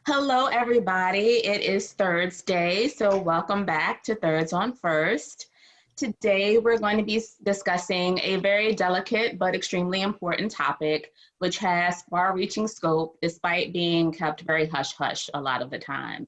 Hello, everybody. It is Thursday, so welcome back to Thirds on First. Today, we're going to be discussing a very delicate but extremely important topic, which has far reaching scope despite being kept very hush hush a lot of the time.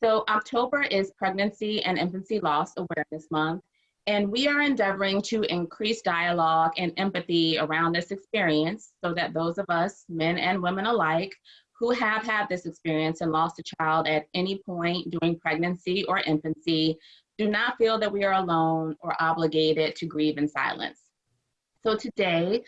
So, October is Pregnancy and Infancy Loss Awareness Month, and we are endeavoring to increase dialogue and empathy around this experience so that those of us, men and women alike, who have had this experience and lost a child at any point during pregnancy or infancy do not feel that we are alone or obligated to grieve in silence. So today,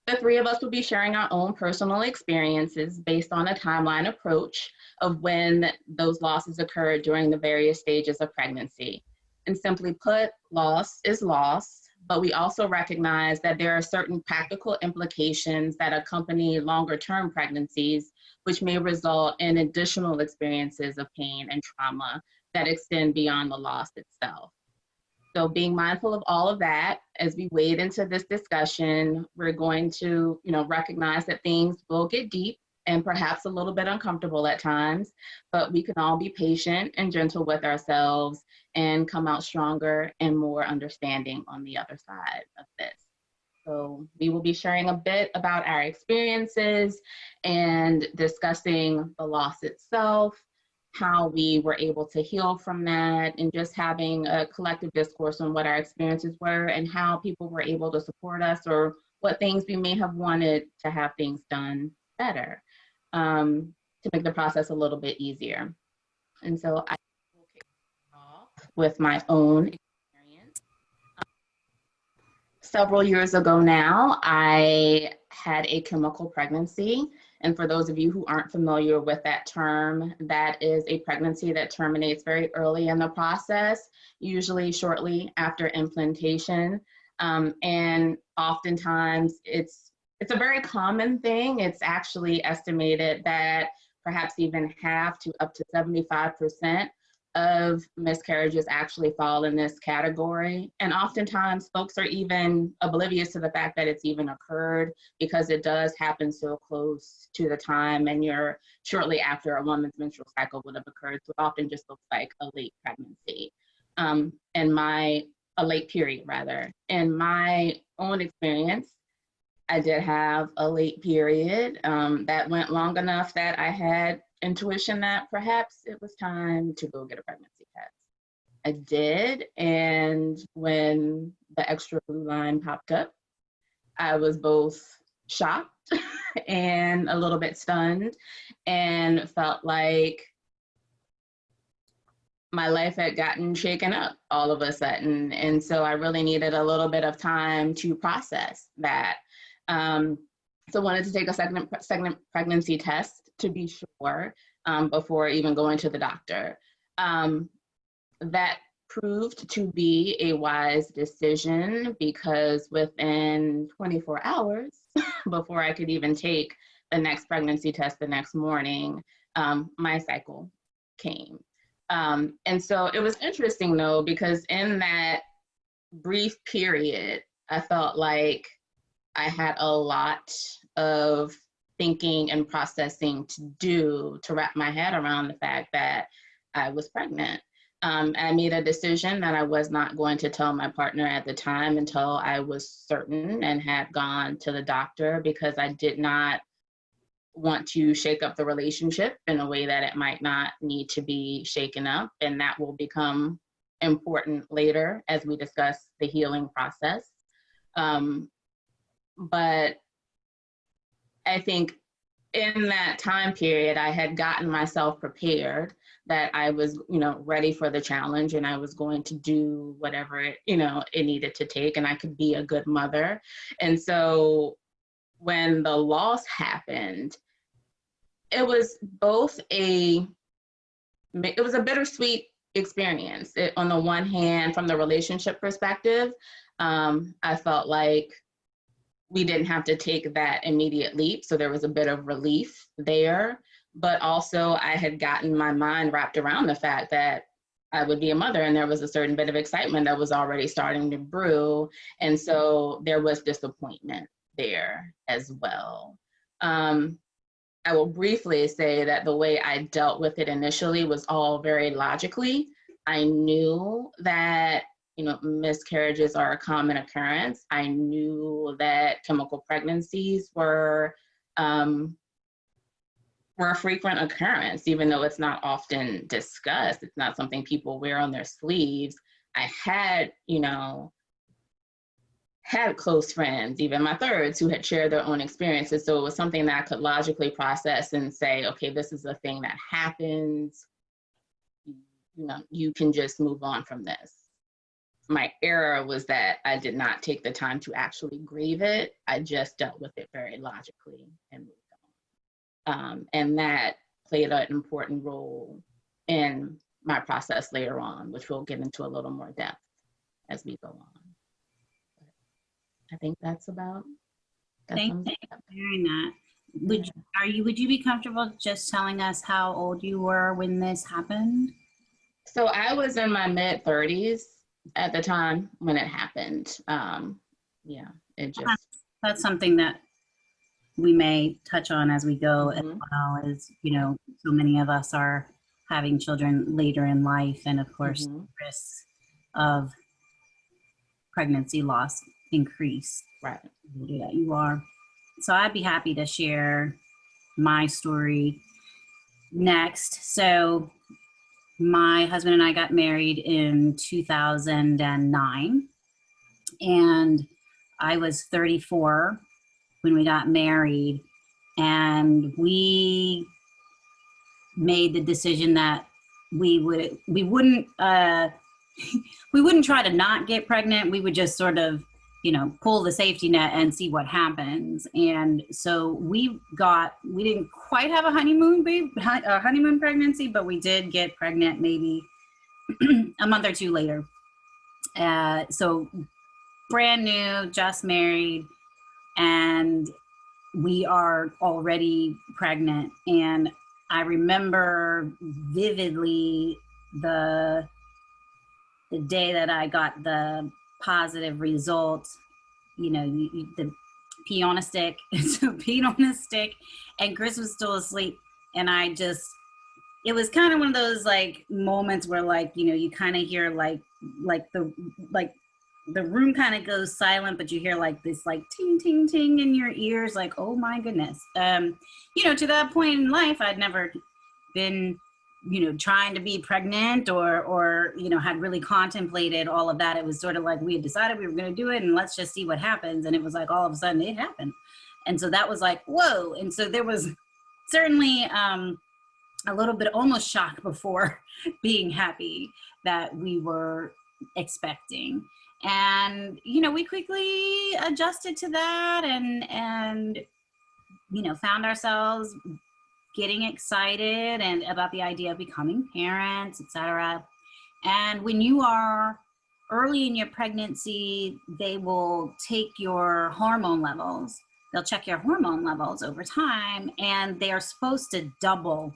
the three of us will be sharing our own personal experiences based on a timeline approach of when those losses occurred during the various stages of pregnancy. And simply put, loss is loss, but we also recognize that there are certain practical implications that accompany longer term pregnancies, which may result in additional experiences of pain and trauma that extend beyond the loss itself. So being mindful of all of that as we wade into this discussion, we're going to, recognize that things will get deep and perhaps a little bit uncomfortable at times, but we can all be patient and gentle with ourselves and come out stronger and more understanding on the other side of this. So we will be sharing a bit about our experiences and discussing the loss itself, how we were able to heal from that, and just having a collective discourse on what our experiences were and how people were able to support us or what things we may have wanted to have things done better to make the process a little bit easier. And so I will kick off with my own experience. Several years ago now, I had a chemical pregnancy. And for those of you who aren't familiar with that term, that is a pregnancy that terminates very early in the process, usually shortly after implantation. And oftentimes it's a very common thing. It's actually estimated that perhaps even half to up to 75% of miscarriages actually fall in this category. And oftentimes folks are even oblivious to the fact that it's even occurred because it does happen so close to the time and you're shortly after a woman's menstrual cycle would have occurred. So it often just looks like a late pregnancy. A late period rather. In my own experience, I did have a late period that went long enough that I had intuition that perhaps it was time to go get a pregnancy test. I did, and when the extra blue line popped up, I was both shocked and a little bit stunned and felt like my life had gotten shaken up all of a sudden. And so I really needed a little bit of time to process that. So wanted to take a second pregnancy test to be sure before even going to the doctor. That proved to be a wise decision because within 24 hours before I could even take the next pregnancy test the next morning, my cycle came. And so it was interesting though, because in that brief period, I felt like I had a lot of thinking and processing to do to wrap my head around the fact that I was pregnant. I made a decision that I was not going to tell my partner at the time until I was certain and had gone to the doctor because I did not want to shake up the relationship in a way that it might not need to be shaken up. And that will become important later as we discuss the healing process. But I think in that time period, I had gotten myself prepared that I was, ready for the challenge and I was going to do whatever, it needed to take and I could be a good mother. And so when the loss happened, it was a bittersweet experience. On the one hand, from the relationship perspective, I felt like we didn't have to take that immediate leap. So there was a bit of relief there. But also I had gotten my mind wrapped around the fact that I would be a mother and there was a certain bit of excitement that was already starting to brew. And so there was disappointment there as well. I will briefly say that the way I dealt with it initially was all very logically. I knew that, miscarriages are a common occurrence. I knew that chemical pregnancies were a frequent occurrence, even though it's not often discussed. It's not something people wear on their sleeves. I had close friends, even my thirds, who had shared their own experiences. So it was something that I could logically process and say, okay, this is a thing that happens. You can just move on from this. My error was that I did not take the time to actually grieve it. I just dealt with it very logically and moved on. And that played an important role in my process later on, which we'll get into a little more depth as we go on. I think that's about. Thank you for sharing that. Would you be comfortable just telling us how old you were when this happened? So I was in my mid-30s at the time when it happened. That's something that we may touch on as we go, as well as, so many of us are having children later in life, and of course, the risks of pregnancy loss increase. Right. Yeah, you are. So I'd be happy to share my story next. So my husband and I got married in 2009, and I was 34 when we got married, and we made the decision that we wouldn't try to not get pregnant. We would just sort of, pull the safety net and see what happens. And so we didn't quite have a honeymoon pregnancy, but we did get pregnant maybe a month or two later. So brand new, just married, and we are already pregnant. And I remember vividly the day that I got the positive result, the pee on a stick, so peed on a stick, and Chris was still asleep. And it was kind of one of those like moments where you kind of hear like the room kind of goes silent, but you hear like this like ting, ting, ting in your ears, like, oh my goodness. To that point in life, I'd never been, trying to be pregnant or had really contemplated all of that. It was sort of like we had decided we were going to do it and let's just see what happens. And it was like, all of a sudden it happened. And so that was like, whoa. And so there was certainly a little bit almost shock before being happy that we were expecting. And, we quickly adjusted to that and found ourselves getting excited and about the idea of becoming parents, etc. And when you are early in your pregnancy, they will take your hormone levels. They'll check your hormone levels over time, and they are supposed to double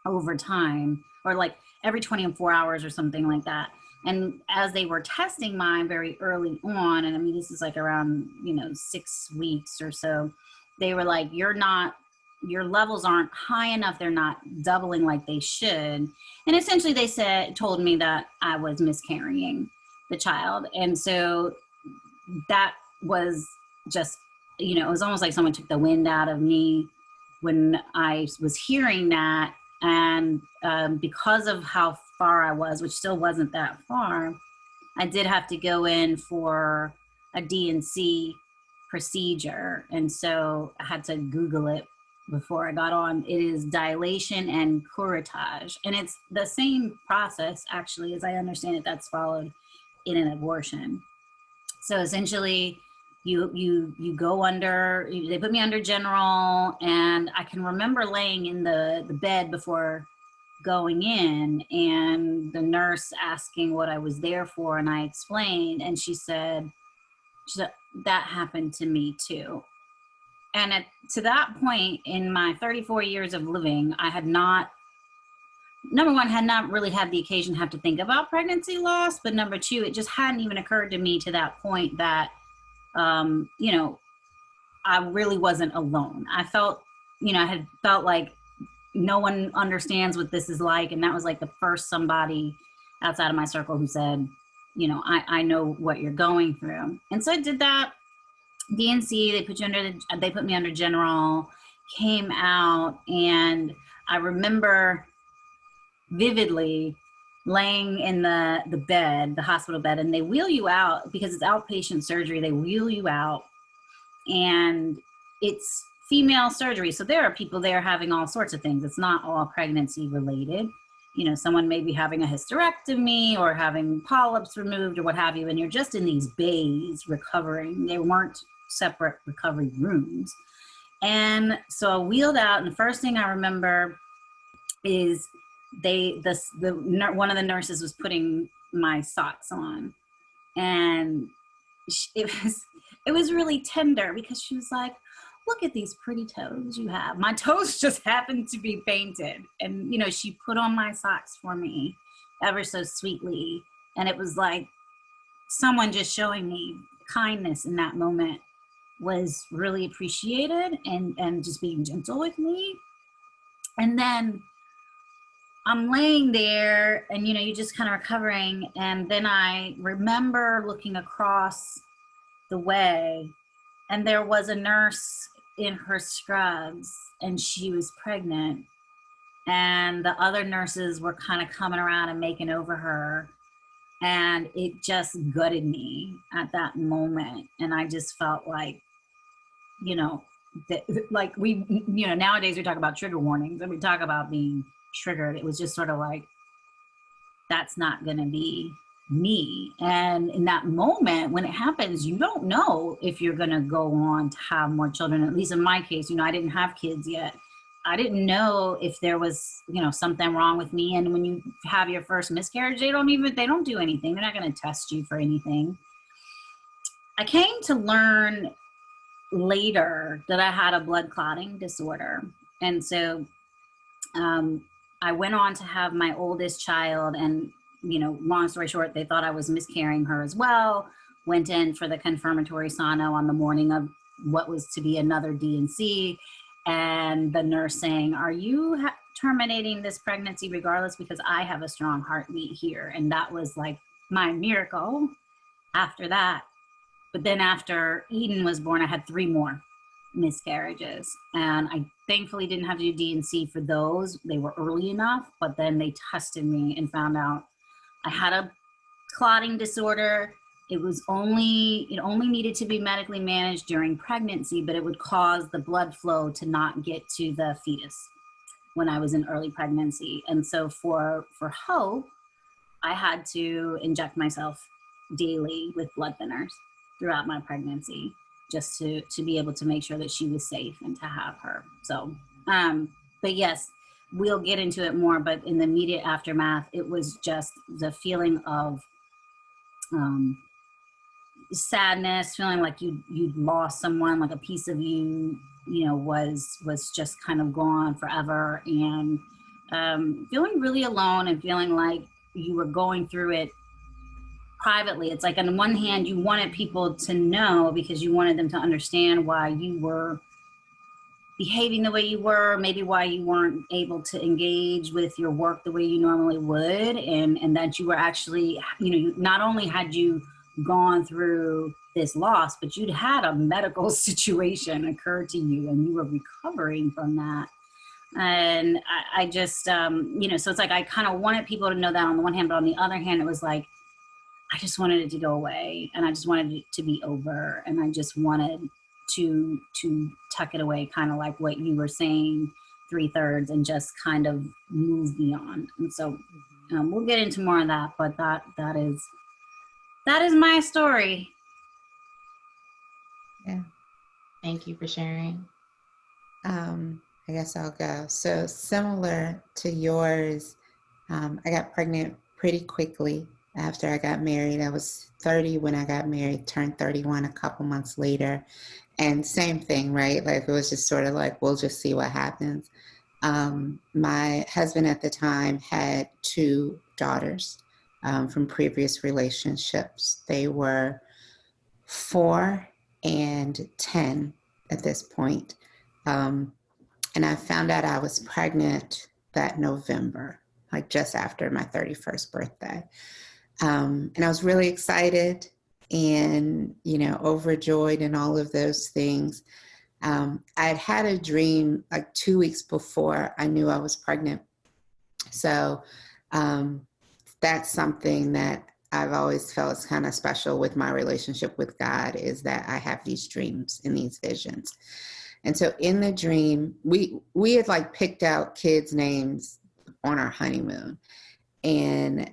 over time, or like every 24 hours or something like that. And as they were testing mine very early on, and I mean, this is like around, 6 weeks or so, they were like, your levels aren't high enough. They're not doubling like they should. And essentially they told me that I was miscarrying the child. And so that was just, it was almost like someone took the wind out of me when I was hearing that. And because of how far I was, which still wasn't that far, I did have to go in for a D&C procedure. And so I had to Google it before I got on. It is dilation and curettage. And it's the same process, actually, as I understand it, that's followed in an abortion. So essentially, you go under, they put me under general, and I can remember laying in the bed before going in, and the nurse asking what I was there for, and I explained, and she said that happened to me too. And to that point in my 34 years of living, I had not, number one, had not really had the occasion to have to think about pregnancy loss, but number two, it just hadn't even occurred to me to that point that, I really wasn't alone. I felt I had felt like no one understands what this is like. And that was like the first somebody outside of my circle who said, I know what you're going through. And so I did that. DNC, they put me under general, came out, and I remember vividly laying in the bed, the hospital bed, and they wheel you out because it's outpatient surgery. They wheel you out, and it's female surgery. So there are people there having all sorts of things. It's not all pregnancy related. Someone may be having a hysterectomy or having polyps removed or what have you, and you're just in these bays recovering. They weren't separate recovery rooms. And so I wheeled out, and the first thing I remember is one of the nurses was putting my socks on, and it was really tender because she was like, look at these pretty toes you have. My toes just happened to be painted. And, she put on my socks for me ever so sweetly. And it was like someone just showing me kindness in that moment was really appreciated, and just being gentle with me. And then I'm laying there, and, you're just kind of recovering. And then I remember looking across the way, and there was a nurse in her scrubs, and she was pregnant, and the other nurses were kind of coming around and making over her, and it just gutted me at that moment. And I just felt like, like nowadays we talk about trigger warnings and we talk about being triggered. It was just sort of like, that's not going to be me. And in that moment, when it happens, you don't know if you're going to go on to have more children. At least in my case, I didn't have kids yet. I didn't know if there was, something wrong with me. And when you have your first miscarriage, they don't do anything. They're not going to test you for anything. I came to learn later that I had a blood clotting disorder. And so I went on to have my oldest child, and long story short, they thought I was miscarrying her as well. Went in for the confirmatory sono on the morning of what was to be another D&C, and the nurse saying, are you terminating this pregnancy regardless, because I have a strong heartbeat here. And that was like my miracle after that. But then after Eden was born, I had 3 more miscarriages, and I thankfully didn't have to do D&C for those. They were early enough, but then they tested me and found out I had a clotting disorder. It only needed to be medically managed during pregnancy, but it would cause the blood flow to not get to the fetus when I was in early pregnancy. And so for Hope, I had to inject myself daily with blood thinners throughout my pregnancy, just to be able to make sure that she was safe and to have her. So, but yes, we'll get into it more, but in the immediate aftermath, it was just the feeling of sadness, feeling like you'd lost someone, like a piece of you, was just kind of gone forever, and feeling really alone and feeling like you were going through it privately. It's like, on one hand, you wanted people to know because you wanted them to understand why you were behaving the way you were, maybe why you weren't able to engage with your work the way you normally would, and that you were actually, not only had you gone through this loss, but you'd had a medical situation occur to you, and you were recovering from that. And I just, so it's like, I kind of wanted people to know that on the one hand, but on the other hand, it was like, I just wanted it to go away, and I just wanted it to be over, and I just wanted to tuck it away, kind of like what you were saying, 3/3, and just kind of move beyond. And so we'll get into more of that, but that is my story. Yeah. Thank you for sharing. I guess I'll go. So similar to yours, I got pregnant pretty quickly after I got married. I was 30 when I got married, turned 31 a couple months later. And same thing, right? Like, it was just sort of like, we'll just see what happens. My husband at the time had 2 daughters from previous relationships. They were 4 and 10 at this point. And I found out I was pregnant that November, like just after my 31st birthday. And I was really excited and, overjoyed and all of those things. I had had a dream like 2 weeks before I knew I was pregnant. So that's something that I've always felt is kind of special with my relationship with God, is that I have these dreams and these visions. And so in the dream, we had like picked out kids' names on our honeymoon. And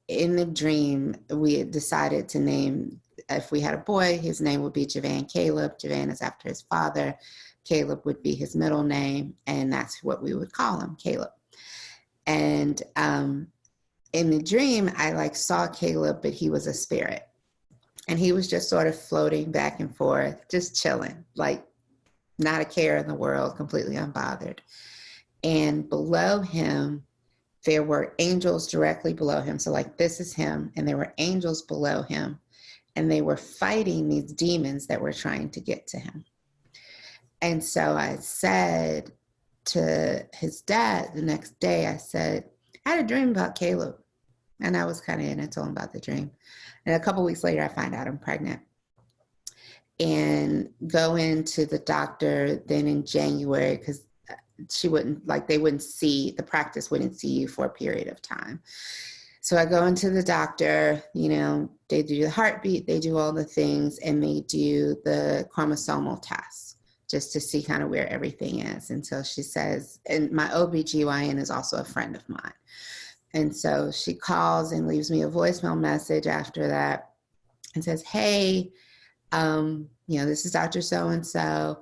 in the dream, we had decided to name, if we had a boy, his name would be Javan Caleb. Javan is after his father. Caleb would be his middle name, and that's what we would call him, Caleb. And in the dream, I like saw Caleb, but he was a spirit. And he was just sort of floating back and forth, just chilling, like not a care in the world, completely unbothered. And below him, there were angels directly below him. So like, this is him, and there were angels below him, and they were fighting these demons that were trying to get to him. And so I said to his dad the next day, I said, I had a dream about Caleb. And I was kind of in it, told him about the dream. And a couple of weeks later, I find out I'm pregnant. And go into the doctor then in January, because they wouldn't see, the practice wouldn't see you for a period of time. So I go into the doctor, they do the heartbeat, they do all the things, and they do the chromosomal tests just to see kind of where everything is. And so she says, and my OBGYN is also a friend of mine. And so she calls and leaves me a voicemail message after that and says, hey, this is Dr. So-and-so.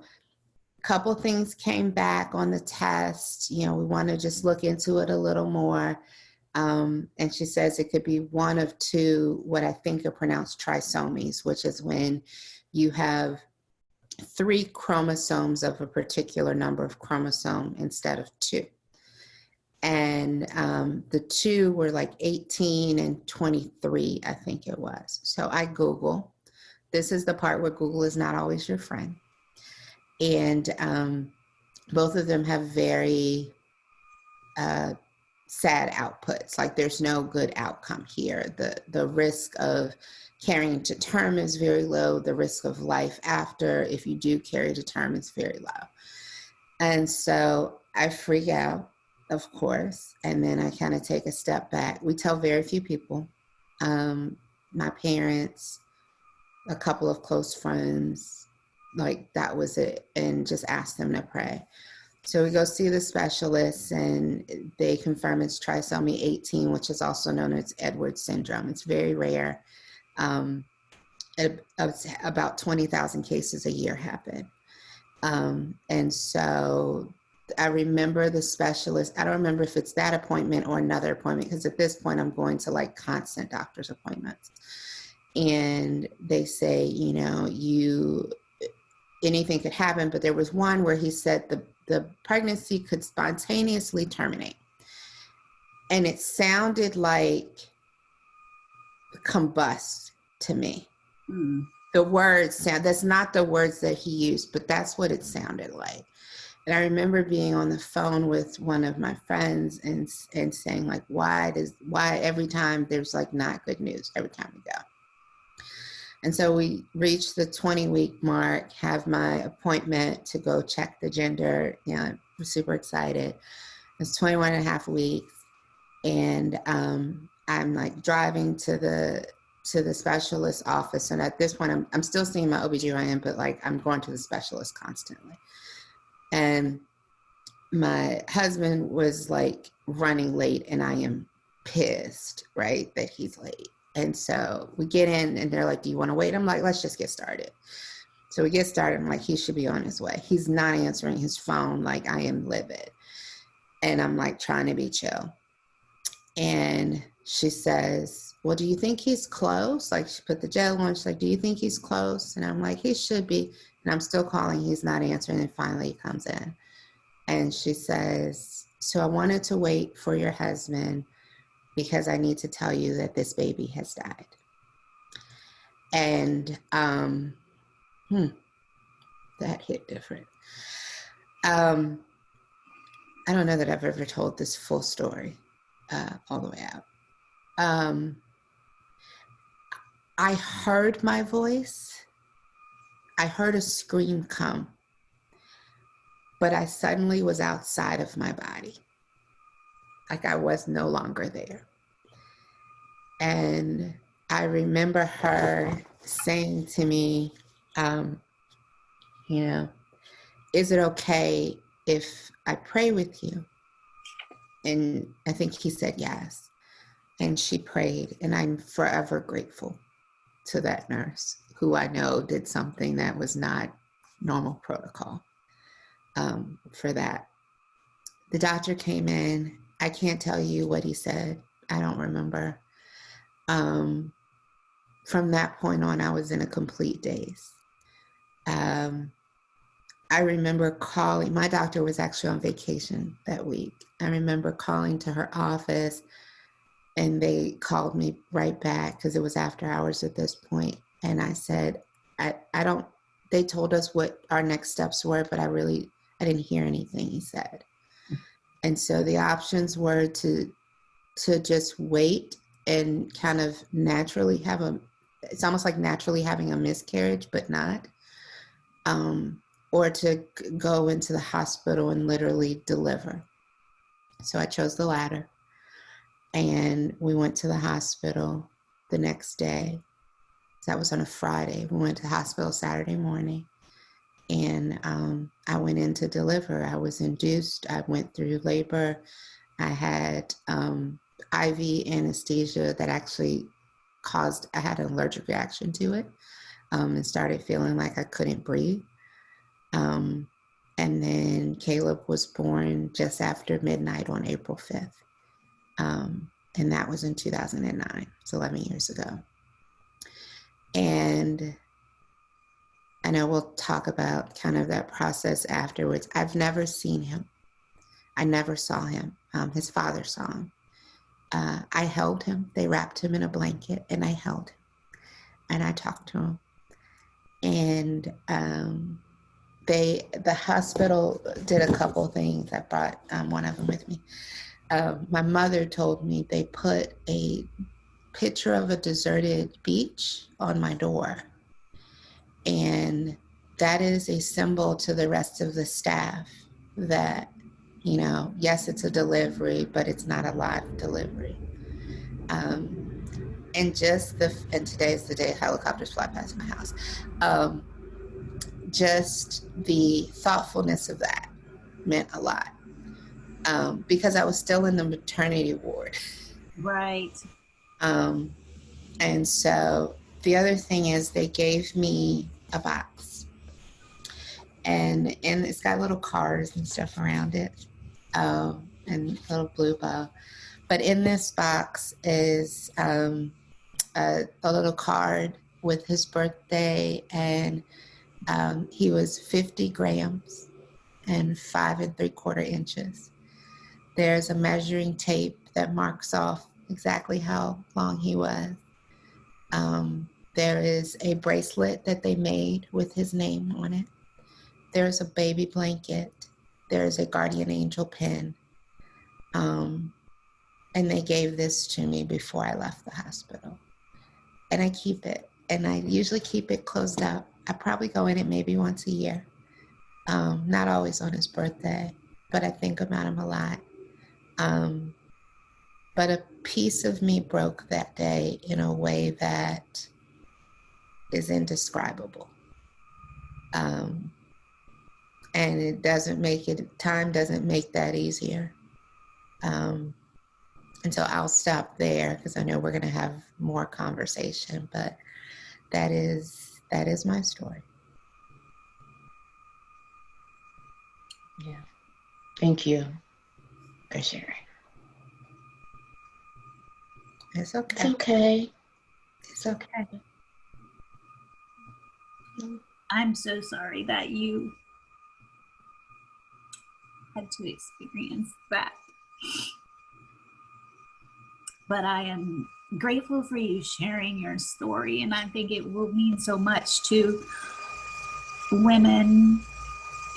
Couple things came back on the test. We want to just look into it a little more. And she says it could be one of two, what I think are pronounced trisomies, which is when you have 3 chromosomes of a particular number of chromosome instead of 2. And the 2 were like 18 and 23, I think it was. So I Google. This is the part where Google is not always your friend. And both of them have very sad outputs. Like, there's no good outcome here. The risk of carrying to term is very low. The risk of life after, if you do carry to term, is very low. And so I freak out, of course, and then I kind of take a step back. We tell very few people, my parents, a couple of close friends, like that was it, and just ask them to pray. So we go see the specialists, and they confirm it's trisomy 18, which is also known as Edwards syndrome. It's very rare. About 20,000 cases a year happen. And so I remember the specialist, I don't remember if it's that appointment or another appointment, because at this point I'm going to like constant doctor's appointments. And they say, anything could happen, but there was one where he said the pregnancy could spontaneously terminate. And it sounded like combust to me. Mm. The words that's not the words that he used, but that's what it sounded like. And I remember being on the phone with one of my friends and saying like, why every time there's like not good news every time we go. And so we reach the 20-week mark, have my appointment to go check the gender. I'm super excited. It's 21 and a half weeks. And I'm like driving to the specialist office. And at this point, I'm still seeing my OBGYN, but like I'm going to the specialist constantly. And my husband was like running late, and I am pissed, right, that he's late. And so we get in, and they're like, do you want to wait? I'm like, let's just get started. So we get started. I'm like, he should be on his way. He's not answering his phone. Like, I am livid. And I'm like trying to be chill. And she says, well, do you think he's close? Like, she put the gel on. She's like, do you think he's close? And I'm like, he should be. And I'm still calling. He's not answering. And finally he comes in. And she says, so I wanted to wait for your husband because I need to tell you that this baby has died. And that hit different. I don't know that I've ever told this full story all the way out. I heard my voice. I heard a scream come, but I suddenly was outside of my body. Like I was no longer there. And I remember her saying to me, you know, is it okay if I pray with you? And I think he said yes. And she prayed, and I'm forever grateful to that nurse who I know did something that was not normal protocol for that. The doctor came in. I can't tell you what he said. I don't remember. From that point on, I was in a complete daze. I remember calling, my doctor was actually on vacation that week. I remember calling to her office, and they called me right back because it was after hours at this point. And I said, I don't, they told us what our next steps were, but I didn't hear anything he said. And so the options were to just wait and kind of naturally it's almost like naturally having a miscarriage, but not, or to go into the hospital and literally deliver. So I chose the latter. And we went to the hospital the next day. That was on a Friday. We went to the hospital Saturday morning. And I went in to deliver. I was induced. I went through labor. I had IV anesthesia that actually I had an allergic reaction to it, and started feeling like I couldn't breathe. And then Caleb was born just after midnight on April 5th. And that was in 2009. It's 11 years ago. And I know we'll talk about kind of that process afterwards. I've never seen him. I never saw him. His father saw him. I held him. They wrapped him in a blanket, and I held him. And I talked to him. And the hospital did a couple things. I brought one of them with me. My mother told me they put a picture of a deserted beach on my door. And that is a symbol to the rest of the staff that, you know, yes, it's a delivery, but it's not a live delivery. And today's the day helicopters fly past my house. Just the thoughtfulness of that meant a lot. Because I was still in the maternity ward. Right. And so the other thing is they gave me a box, and it's got little cars and stuff around it, and a little blue bow. But in this box is a little card with his birthday, and he was 50 grams and 5 3/4 inches. There's a measuring tape that marks off exactly how long he was. There is a bracelet that they made with his name on it. There's a baby blanket. There's a guardian angel pin. And they gave this to me before I left the hospital. And I keep it. And I usually keep it closed up. I probably go in it maybe once a year. Not always on his birthday, but I think about him a lot. But a piece of me broke that day in a way that is indescribable. And time doesn't make that easier. And so I'll stop there because I know we're going to have more conversation, but that is my story. Yeah. Thank you for sharing. It's okay. It's okay. It's okay. I'm so sorry that you had to experience that. But I am grateful for you sharing your story, and I think it will mean so much to women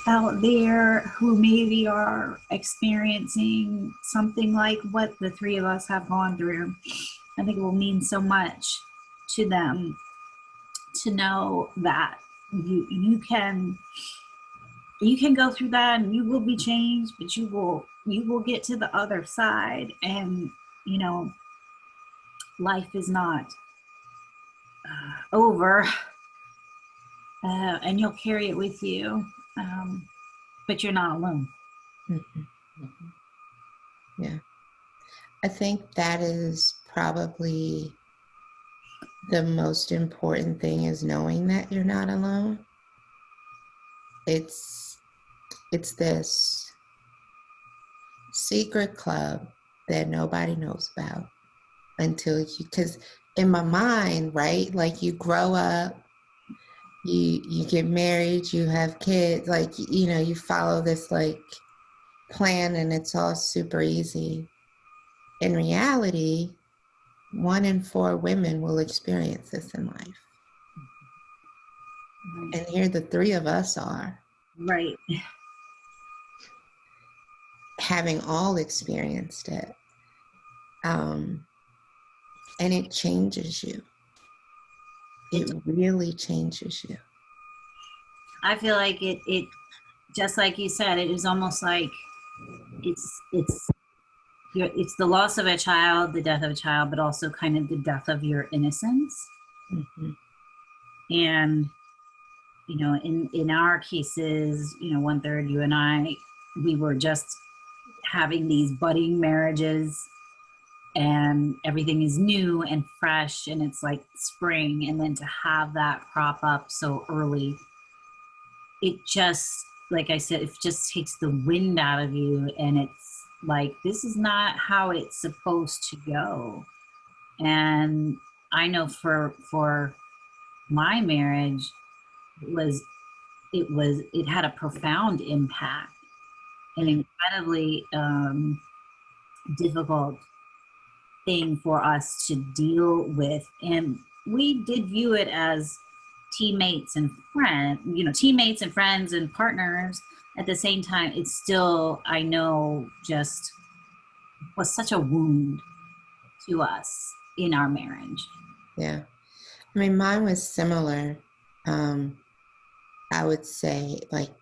out there who maybe are experiencing something like what the three of us have gone through. I think it will mean so much to them to know that you can go through that and you will be changed, but you will get to the other side, and life is not over, and you'll carry it with you, but you're not alone. Mm-hmm. Mm-hmm. Yeah, I think that is probably the most important thing, is knowing that you're not alone. It's this secret club that nobody knows about until because in my mind, right, like you grow up, you get married, you have kids, like, you follow this like plan and it's all super easy. In reality, 1 in 4 women will experience this in life. Right. And here the 3 of us are. Right. Having all experienced it. And it changes you. It really changes you. I feel like it just like you said, it is almost like it's the loss of a child, the death of a child, but also kind of the death of your innocence. Mm-hmm. And in our cases, 1/3, you and I, we were just having these budding marriages, and everything is new and fresh, and it's like spring, and then to have that crop up so early, it just, like I said, it just takes the wind out of you, and it's like, this is not how it's supposed to go. And I know for my marriage, it had a profound impact, an incredibly difficult thing for us to deal with. And we did view it as teammates and friends and partners. At the same time, it's still, I know, just was such a wound to us in our marriage. Yeah. I mean, mine was similar. I would say, like,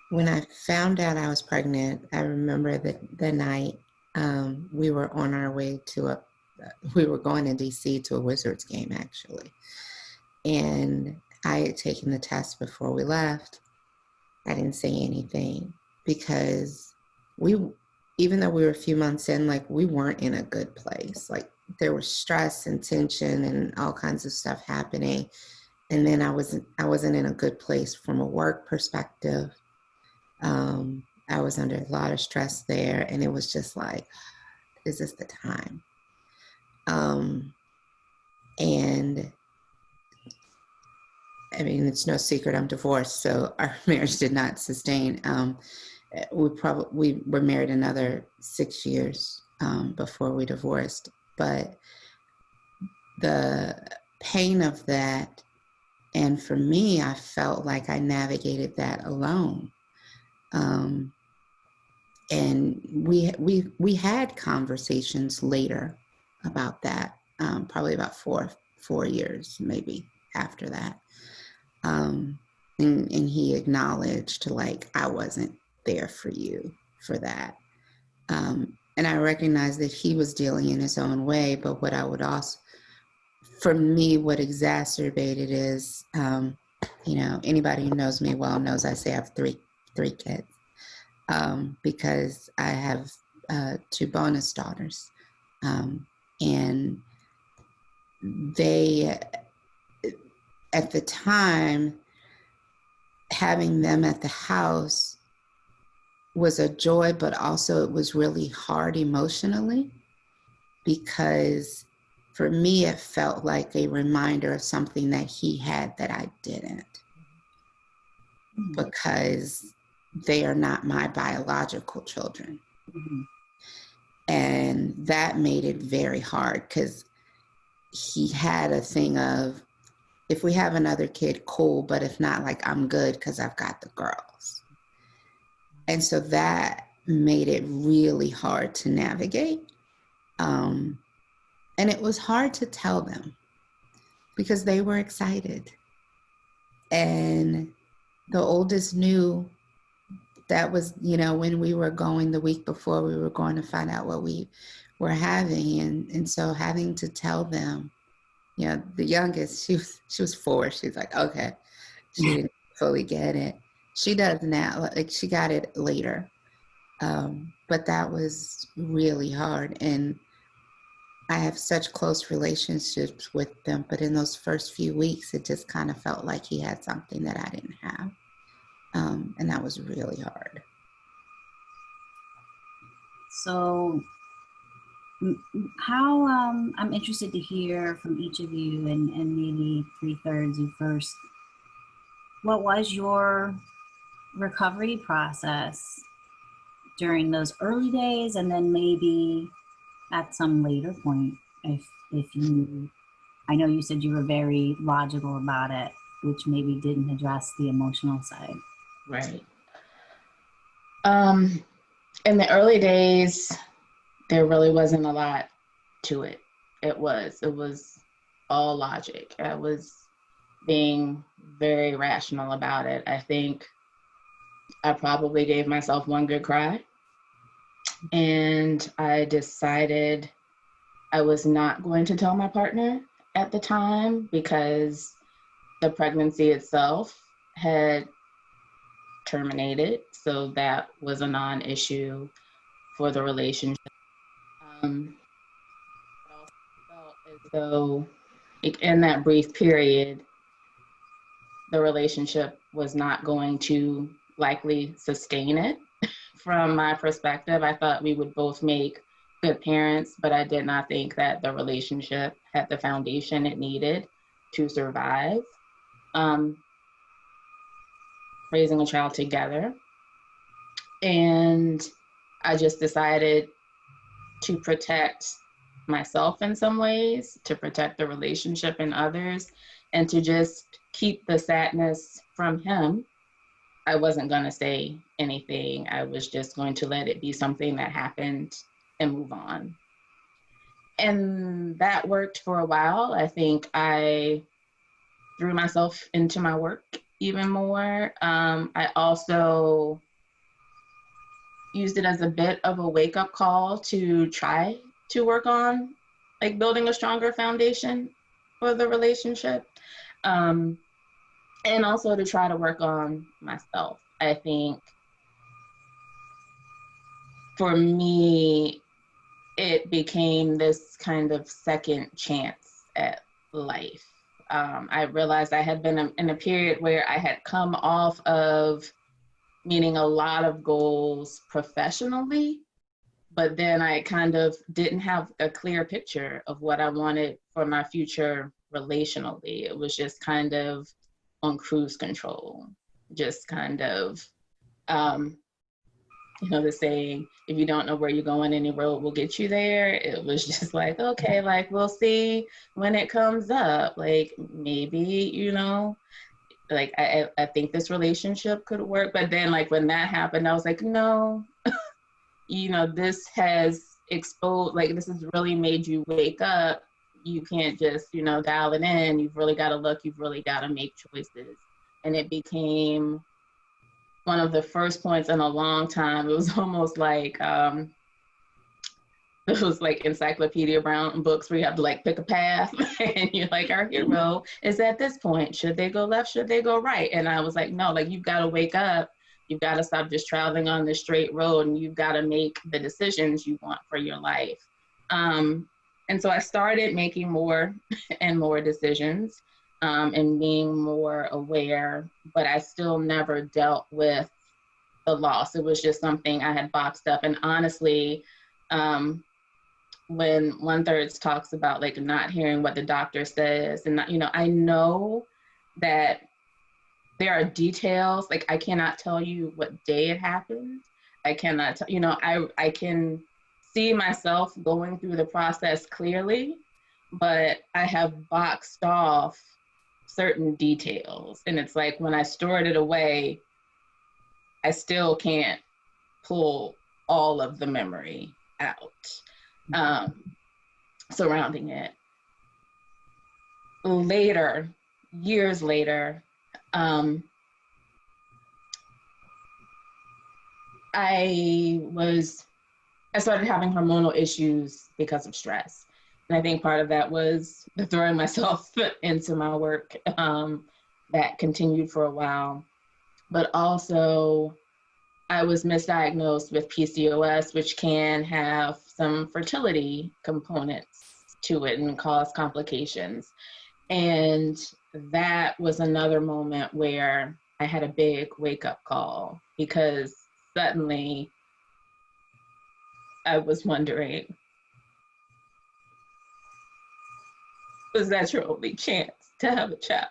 when I found out I was pregnant, I remember the night we were on our way we were going to DC to a Wizards game, actually. And I had taken the test before we left. I didn't say anything because even though we were a few months in, like, we weren't in a good place. Like, there was stress and tension and all kinds of stuff happening. And then I wasn't in a good place from a work perspective. I was under a lot of stress there, and it was just like, is this the time? And I mean, it's no secret I'm divorced, so our marriage did not sustain. We were married another 6 years before we divorced, but the pain of that, and for me, I felt like I navigated that alone. And we had conversations later about that, probably about four years maybe after that. And he acknowledged, like, I wasn't there for you for that. And I recognized that he was dealing in his own way, but what I would also, for me, what exacerbated is, anybody who knows me well knows I say I have three kids, because I have 2 bonus daughters. And they, at the time, having them at the house was a joy, but also it was really hard emotionally, because for me, it felt like a reminder of something that he had that I didn't, because they are not my biological children. Mm-hmm. And that made it very hard, because he had a thing of, if we have another kid, cool. But if not, like, I'm good because I've got the girls. And so that made it really hard to navigate. And it was hard to tell them because they were excited. And the oldest knew that was, when we were going the week before, we were going to find out what we were having. And so having to tell them, the youngest, she was 4. She's like, okay, she didn't fully get it. She does now, like she got it later. But that was really hard. And I have such close relationships with them, but in those first few weeks, it just kind of felt like he had something that I didn't have. And that was really hard. So how, I'm interested to hear from each of you, and maybe 3/3 you first. What was your recovery process during those early days, and then maybe at some later point, if you, I know you said you were very logical about it, which maybe didn't address the emotional side. Right. In the early days, there really wasn't a lot to it. It was all logic. I was being very rational about it. I think I probably gave myself one good cry, and I decided I was not going to tell my partner at the time because the pregnancy itself had terminated, so that was a non-issue for the relationship. I also felt as though in that brief period, the relationship was not going to likely sustain it. From my perspective, I thought we would both make good parents, but I did not think that the relationship had the foundation it needed to survive. Raising a child together. And I just decided to protect myself in some ways, to protect the relationship in others, and to just keep the sadness from him. I wasn't going to say anything. I was just going to let it be something that happened and move on. And that worked for a while. I think I threw myself into my work even more. I also used it as a bit of a wake-up call to try to work on like building a stronger foundation for the relationship. And also to try to work on myself. I think for me, it became this kind of second chance at life. I realized I had been in a period where I had come off of meeting a lot of goals professionally, but then I kind of didn't have a clear picture of what I wanted for my future relationally. It was just kind of on cruise control, just kind of, the saying, if you don't know where you're going, any road will get you there. It was just like, okay, like, we'll see when it comes up. Like, maybe, like, I think this relationship could work. But then, like, when that happened, I was like, no, this has exposed, like, this has really made you wake up. You can't just, dial it in. You've really got to look. You've really got to make choices. And it became one of the first points in a long time. It was almost like, it was like Encyclopedia Brown books where you have to like pick a path and you're like, our hero is at this point. Should they go left? Should they go right? And I was like, no, like, you've got to wake up. You've got to stop just traveling on the straight road, and you've got to make the decisions you want for your life. And so I started making more and more decisions and being more aware, but I still never dealt with the loss. It was just something I had boxed up. And honestly, when 1/3 talks about like not hearing what the doctor says, and I know that there are details, like I cannot tell you what day it happened. I cannot tell, I can see myself going through the process clearly, but I have boxed off certain details. And it's like when I stored it away, I still can't pull all of the memory out surrounding it. Later, years later, I started having hormonal issues because of stress. And I think part of that was the throwing myself into my work that continued for a while. But also, I was misdiagnosed with PCOS, which can have some fertility components to it and cause complications. And that was another moment where I had a big wake-up call, because suddenly I was wondering, was that your only chance to have a child?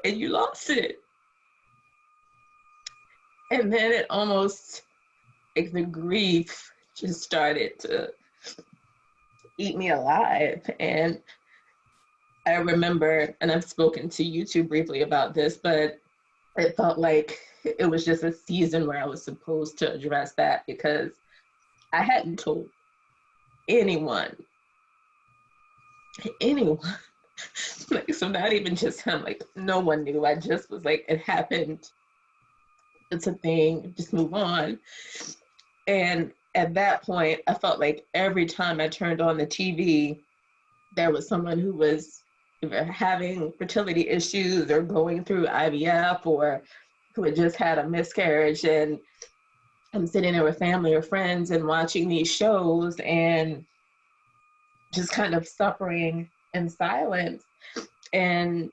And you lost it. And then it almost, like, the grief just started to eat me alive. And I remember, and I've spoken to you two briefly about this, but it felt like it was just a season where I was supposed to address that, because I hadn't told anyone. Like, so not even just him, like, no one knew. I just was like, it happened. It's a thing, just move on. And at that point, I felt like every time I turned on the TV, there was someone who was either having fertility issues or going through IVF, or who had just had a miscarriage. And I'm sitting there with family or friends and watching these shows and just kind of suffering in silence. And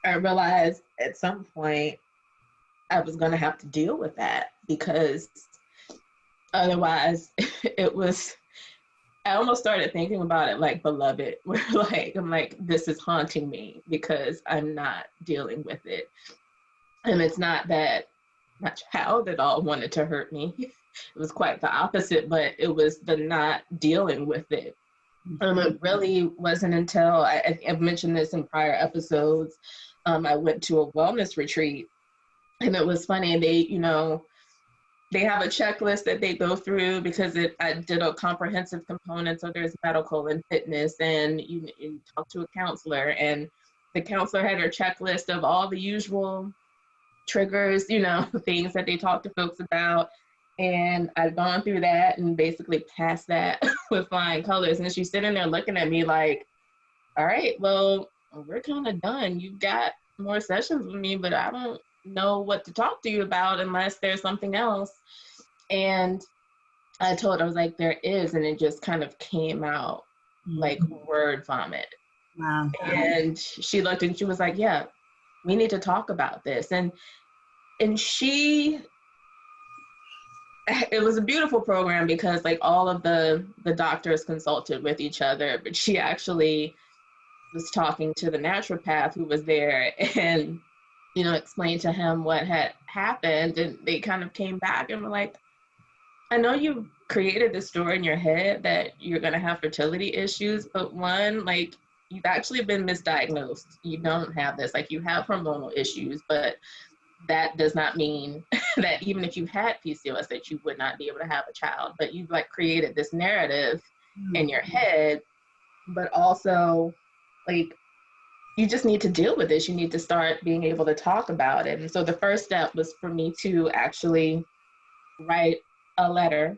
I realized at some point I was going to have to deal with that, because otherwise I almost started thinking about it like Beloved, where I'm like, this is haunting me because I'm not dealing with it. And it's not that my child at all wanted to hurt me. It was quite the opposite, but it was the not dealing with it. It really wasn't until I've mentioned this in prior episodes. I went to a wellness retreat, and it was funny. They have a checklist that they go through, because I did a comprehensive component. So there's medical and fitness, and you talk to a counselor, and the counselor had her checklist of all the usual triggers, things that they talk to folks about. And I'd gone through that and basically passed that with flying colors. And she's sitting there looking at me like, all right, well, we're kind of done. You've got more sessions with me, but I don't know what to talk to you about unless there's something else. And I told her, I was like, there is. And it just kind of came out like word vomit. Wow. And she looked and she was like, yeah, we need to talk about this. And it was a beautiful program, because like all of the doctors consulted with each other, but she actually was talking to the naturopath who was there, and explained to him what had happened. And they kind of came back and were like, I know you created this story in your head that you're going to have fertility issues, but one, like, you've actually been misdiagnosed. You don't have this. Like, you have hormonal issues, but that does not mean that even if you had PCOS that you would not be able to have a child. But you've like created this narrative in your head, but also like you just need to deal with this. You need to start being able to talk about it. And so the first step was for me to actually write a letter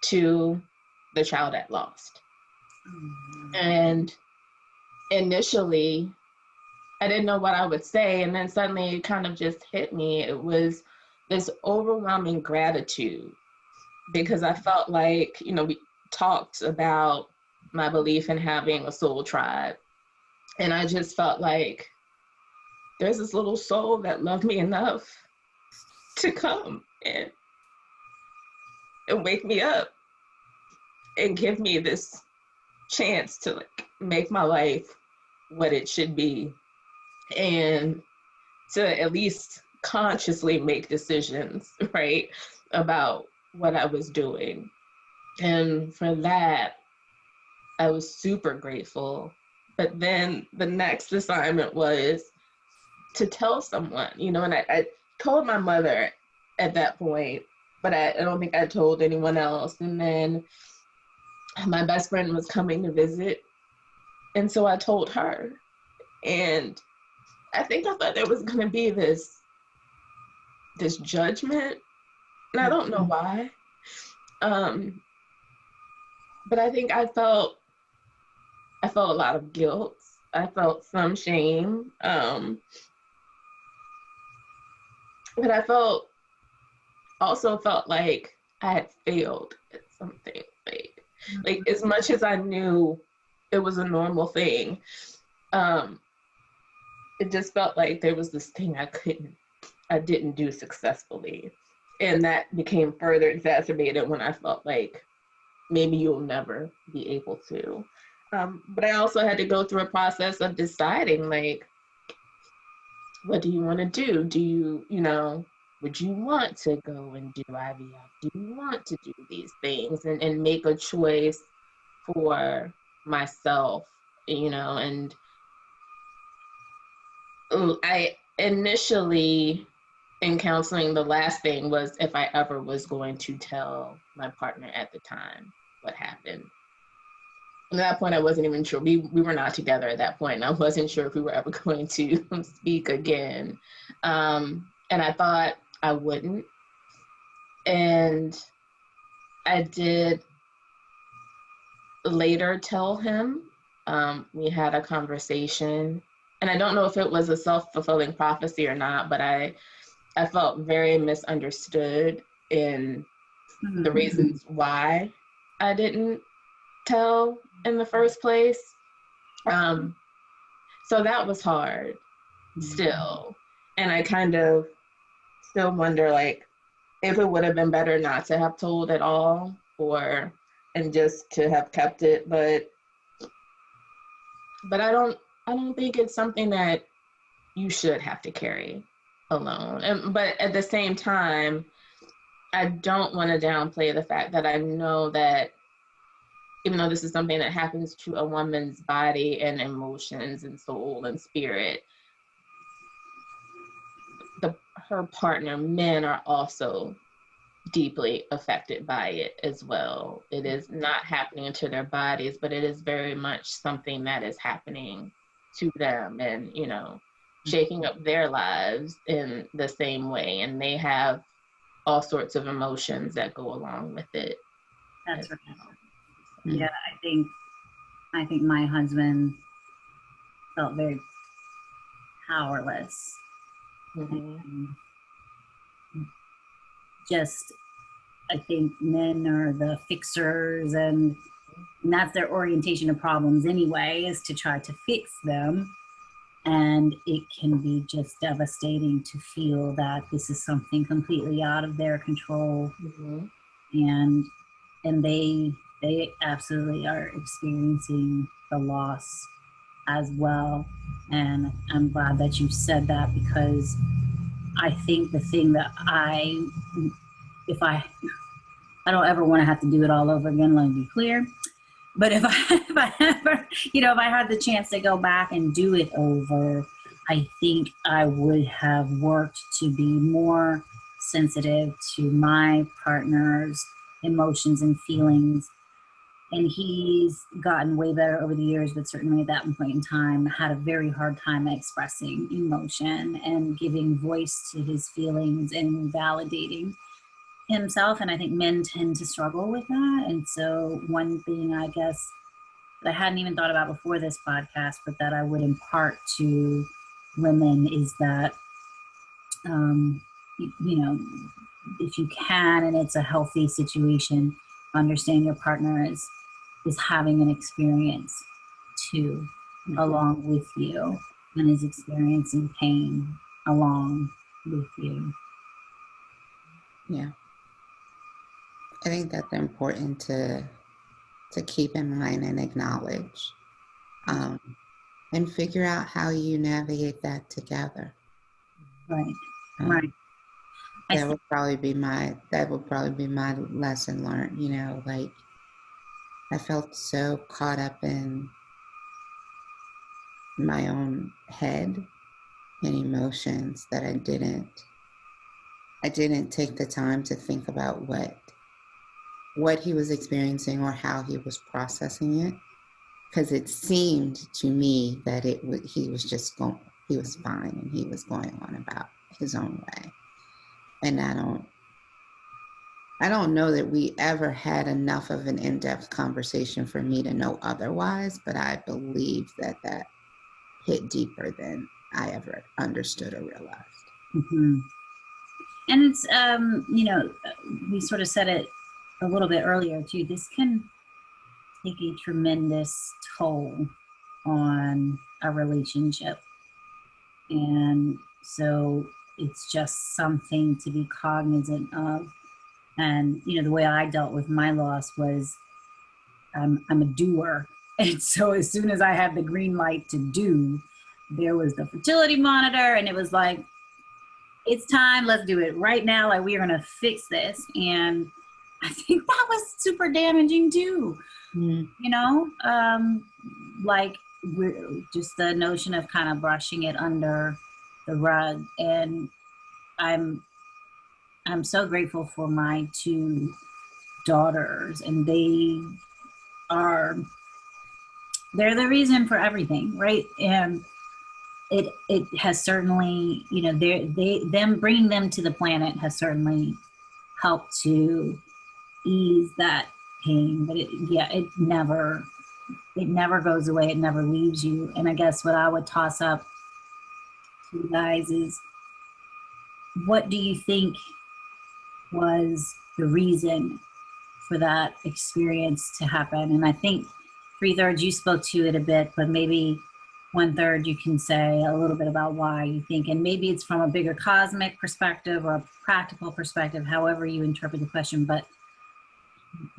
to the child at lost. And initially, I didn't know what I would say. And then suddenly it kind of just hit me. It was this overwhelming gratitude, because I felt like, we talked about my belief in having a soul tribe. And I just felt like there's this little soul that loved me enough to come and wake me up and give me this chance to like make my life what it should be, and to at least consciously make decisions, right, about what I was doing. And for that, I was super grateful. But then the next assignment was to tell someone, and I told my mother at that point, but I don't think I told anyone else. And then my best friend was coming to visit. And so I told her. And I thought there was going to be this judgment. And I don't know why. But I think I felt a lot of guilt. I felt some shame. But I also felt like I had failed at something. Like as much as I knew it was a normal thing, it just felt like there was this thing I didn't do successfully. And that became further exacerbated when I felt like maybe you'll never be able to. But I also had to go through a process of deciding, like, what do you want to do? Do you, would you want to go and do IVF? Do you want to do these things and make a choice for myself, and I initially in counseling, the last thing was if I ever was going to tell my partner at the time what happened. At that point, I wasn't even sure. We were not together at that point. And I wasn't sure if we were ever going to speak again. And I thought I wouldn't. And I did later tell him. We had a conversation. And I don't know if it was a self-fulfilling prophecy or not, but I felt very misunderstood in the reasons why I didn't tell in the first place. So that was hard still. And I kind of still wonder, like, if it would have been better not to have told at all and just to have kept it. But I don't think it's something that you should have to carry alone. But at the same time, I don't want to downplay the fact that I know that even though this is something that happens to a woman's body and emotions and soul and spirit, her partner, men, are also deeply affected by it as well. It is not happening to their bodies, but it is very much something that is happening to them and, shaking up their lives in the same way. And they have all sorts of emotions that go along with it. That's right. Yeah, I think my husband felt very powerless. I think men are the fixers, and that's their orientation of problems anyway, is to try to fix them. And it can be just devastating to feel that this is something completely out of their control. And they absolutely are experiencing the loss as well. And I'm glad that you said that, because I think the thing that I don't ever want to have to do it all over again, let me be clear. But if I ever, if I had the chance to go back and do it over, I think I would have worked to be more sensitive to my partner's emotions and feelings. And he's gotten way better over the years, but certainly at that point in time, had a very hard time expressing emotion and giving voice to his feelings and validating himself. And I think men tend to struggle with that. And so one thing, I guess, that I hadn't even thought about before this podcast, but that I would impart to women is that, if you can, and it's a healthy situation, understand your partner is having an experience too, along with you, and is experiencing pain along with you. Yeah. I think that's important to keep in mind and acknowledge, and figure out how you navigate that together. Right. Right. I That would probably be my lesson learned, you know, like I felt so caught up in my own head and emotions that I didn't take the time to think about what he was experiencing or how he was processing it, because it seemed to me that he was just going, he was fine and he was going on about his own way. And I don't know that we ever had enough of an in-depth conversation for me to know otherwise, but I believe that hit deeper than I ever understood or realized. Mhm. And it's, you know, we sort of said it a little bit earlier too. This can take a tremendous toll on a relationship. And so it's just something to be cognizant of. And, you know, the way I dealt with my loss was I'm a doer. And so as soon as I had the green light to do, there was the fertility monitor, and it was like, it's time, let's do it right now. Like, we are going to fix this. And I think that was super damaging too. You know, like we're just the notion of kind of brushing it under the rug. And I'm so grateful for my two daughters, and they're the reason for everything, right? And it has certainly, you know, them bringing them to the planet has certainly helped to ease that pain. But it never goes away. It never leaves you. And I guess what I would toss up to you guys is, what do you think was the reason for that experience to happen? And I think 3/3 you spoke to it a bit, but maybe 1/3 you can say a little bit about why you think, and maybe it's from a bigger cosmic perspective or a practical perspective, however you interpret the question, but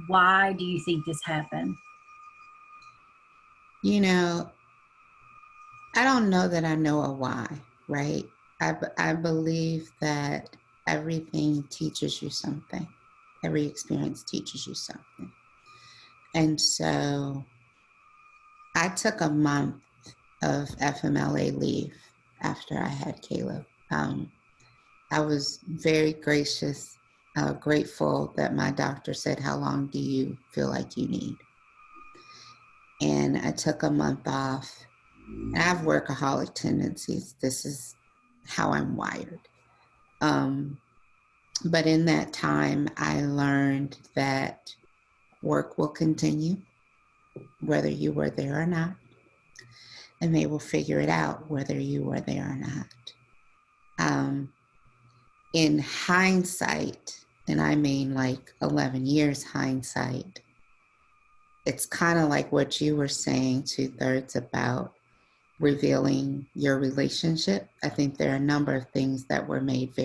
why do you think this happened? You know, I don't know that I know a why, right? I believe that everything teaches you something. Every experience teaches you something. And so I took a month of FMLA leave after I had Caleb. I was very grateful that my doctor said, "How long do you feel like you need?" And I took a month off. And I have workaholic tendencies. This is how I'm wired. But in that time, I learned that work will continue, whether you were there or not. And they will figure it out whether you were there or not. In hindsight, and I mean like 11 years hindsight, it's kind of like what you were saying, 2/3, about revealing your relationship. I think there are a number of things that were made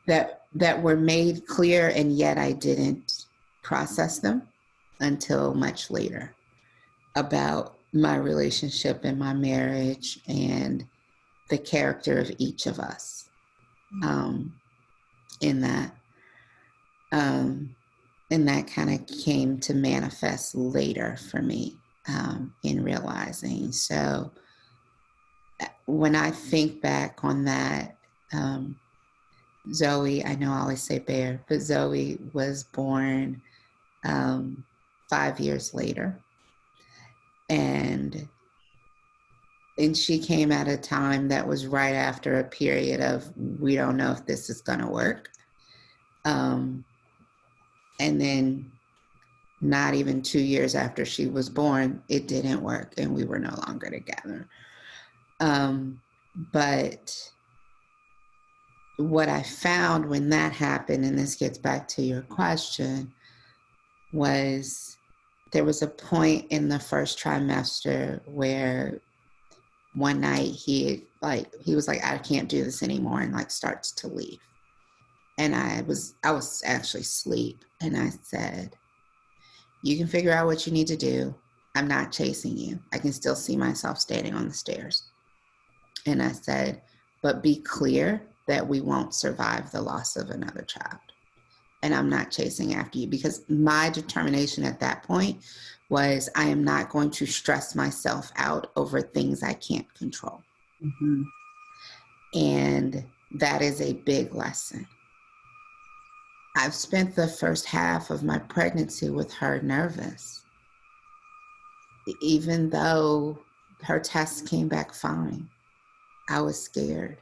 that were made clear, and yet I didn't process them until much later, about my relationship and my marriage and the character of each of us. In that kind of came to manifest later for me, in realizing. So when I think back on that, Zoe, I know I always say Bear, but Zoe was born 5 years later. And she came at a time that was right after a period of, we don't know if this is going to work. And then not even 2 years after she was born, it didn't work and we were no longer together. But what I found when that happened, and this gets back to your question, was there was a point in the first trimester where one night he was like, "I can't do this anymore," and like starts to leave. And I was actually asleep, and I said, "You can figure out what you need to do. I'm not chasing you. I can still see myself standing on the stairs." And I said, "But be clear that we won't survive the loss of another child. And I'm not chasing after you, because my determination at that point was, I am not going to stress myself out over things I can't control. Mm-hmm. And that is a big lesson. I've spent the first half of my pregnancy with her nervous, even though her tests came back fine. I was scared,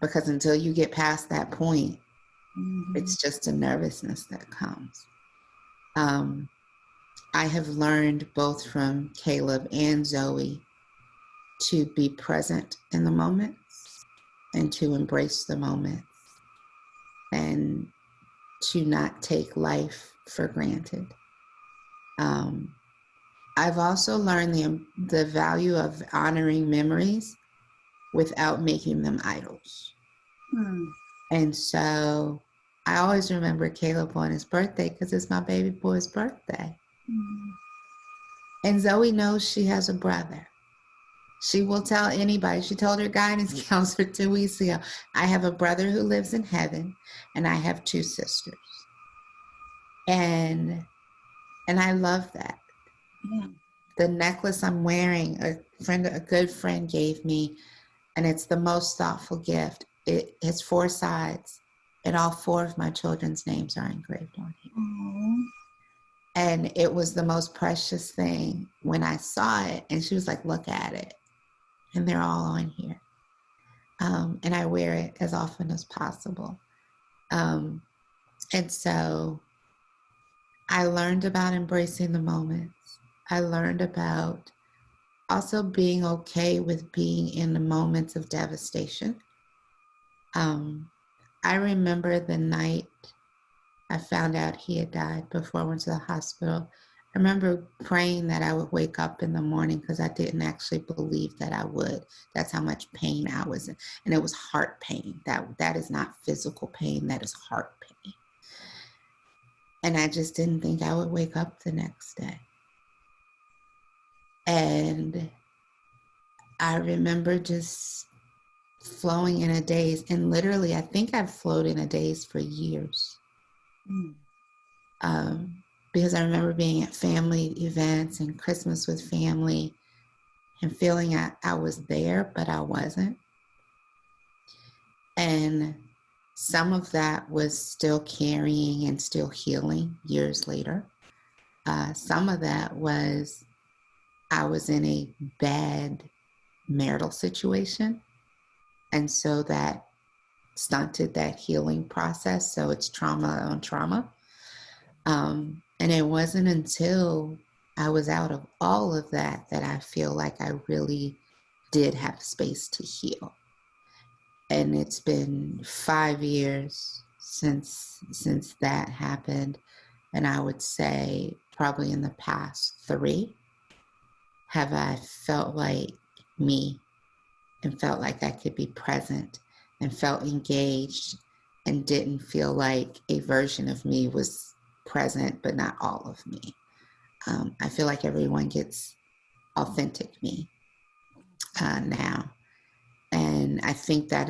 because until you get past that point, it's just a nervousness that comes. I have learned both from Caleb and Zoe to be present in the moments and to embrace the moments and to not take life for granted. I've also learned the value of honoring memories without making them idols. And so I always remember Caleb on his birthday because it's my baby boy's birthday. And Zoe knows she has a brother. She will tell anybody. She told her guidance counselor 2 weeks ago, I have a brother who lives in heaven, and I have 2 sisters. And I love that. Yeah. The necklace I'm wearing, a good friend gave me, and it's the most thoughtful gift. It has 4 sides, and all 4 of my children's names are engraved on it. Aww. And it was the most precious thing when I saw it, and she was like, look at it. And they're all on here. And I wear it as often as possible. And so I learned about embracing the moments. I learned about also being okay with being in the moments of devastation. I remember the night I found out he had died before I went to the hospital. I remember praying that I would wake up in the morning because I didn't actually believe that I would. That's how much pain I was in. And it was heart pain. That is not physical pain, that is heart pain. And I just didn't think I would wake up the next day. And I remember just flowing in a daze. And literally, I think I've flowed in a daze for years. Because I remember being at family events and Christmas with family and feeling I was there, but I wasn't. And some of that was still carrying and still healing years later. Some of that was I was in a bad marital situation. And so that stunted that healing process. So it's trauma on trauma. And it wasn't until I was out of all of that that I feel like I really did have space to heal. And it's been 5 years since that happened. And I would say probably in the past 3 have I felt like me and felt like I could be present and felt engaged and didn't feel like a version of me was present, but not all of me. I feel like everyone gets authentic me now. And I think that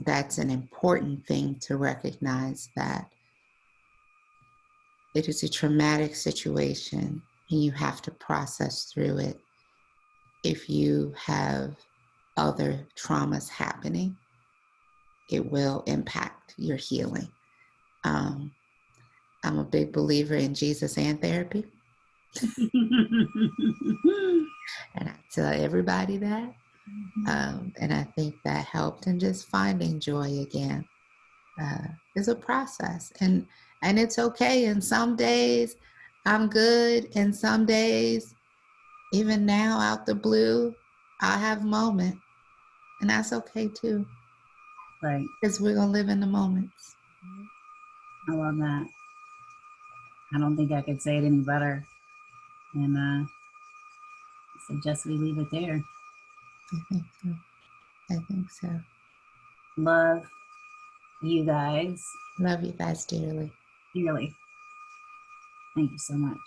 that's an important thing to recognize, that it is a traumatic situation and you have to process through it. If you have other traumas happening, it will impact your healing. I'm a big believer in Jesus and therapy. And I tell everybody that. And I think that helped. And just finding joy again is a process. And it's okay. And some days I'm good. And some days, even now out the blue, I'll have a moment. And that's okay too. Right. Because we're going to live in the moments. I love that. I don't think I could say it any better. And I suggest we leave it there. I think so. Love you guys. Love you guys dearly. Dearly. Thank you so much.